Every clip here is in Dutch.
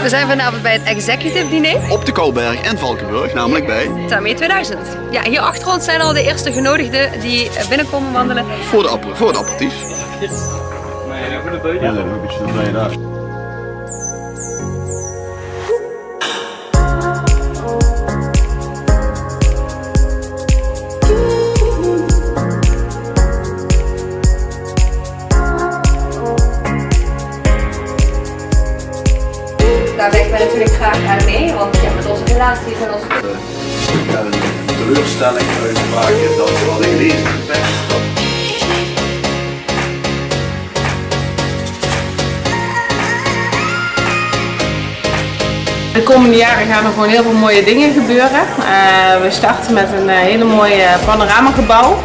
We zijn vanavond bij het Executive Diner op de Kalberg en Valkenburg, namelijk bij Thermé 2000. Ja, hier achter ons zijn al de eerste genodigden die binnenkomen wandelen. Voor het aperitief. Ja, dat een beetje erbij daar. Daar werken we natuurlijk graag aan mee, want ja, met onze relaties en onze... Een teleurstelling uitspraken dat we hadden gelezen in de pers. De komende jaren gaan er gewoon heel veel mooie dingen gebeuren. We starten met een hele mooie panoramagebouw.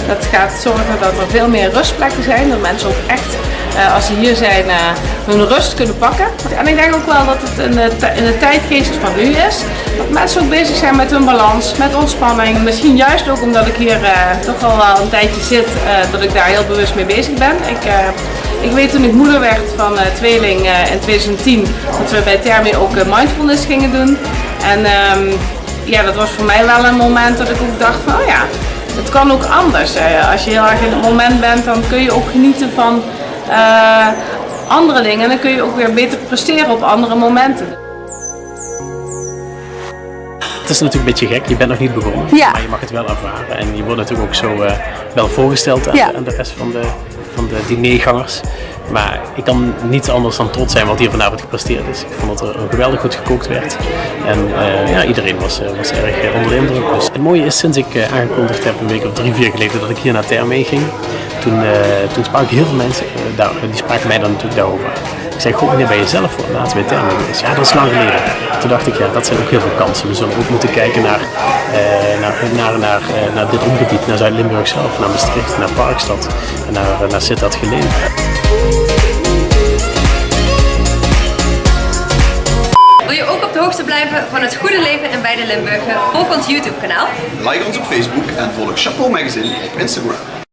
Dat gaat zorgen dat er veel meer rustplekken zijn, dat mensen ook echt, als ze hier zijn, hun rust kunnen pakken. En ik denk ook wel dat het in de tijdgeest van nu is, dat mensen ook bezig zijn met hun balans, met ontspanning. Misschien juist ook omdat ik hier toch al wel een tijdje zit, dat ik daar heel bewust mee bezig ben. Ik weet toen ik moeder werd van tweeling in 2010, dat we bij Thermé ook mindfulness gingen doen. En ja, dat was voor mij wel een moment dat ik ook dacht van, oh ja, het kan ook anders. Als je heel erg in het moment bent, dan kun je ook genieten van andere dingen. En dan kun je ook weer beter presteren op andere momenten. Het is natuurlijk een beetje gek, je bent nog niet begonnen, Ja. Maar je mag het wel ervaren. En je wordt natuurlijk ook zo wel voorgesteld aan de rest van de dinergangers. Maar ik kan niet anders dan trots zijn wat hier vanavond gepresteerd is. Ik vond dat er geweldig goed gekookt werd. En ja, iedereen was erg onder de indruk. Dus het mooie is, sinds ik aangekondigd heb een week of 3-4 geleden dat ik hier naar Thermé ging, toen sprak ik heel veel mensen, die spraken mij dan natuurlijk daarover. Ik zei, goh, wanneer ben je zelf voor het laatst bij Thermé geweest? Ja, dat is lang geleden. Toen dacht ik, ja, dat zijn ook heel veel kansen. We zullen ook moeten kijken naar dit omgebied, naar Zuid-Limburg zelf, naar Maastricht, naar Parkstad en naar Sittard Geleen. Wil je ook op de hoogte blijven van het goede leven in beide Limburgen? Volg ons YouTube kanaal. Like ons op Facebook en volg Chapeau Magazine op Instagram.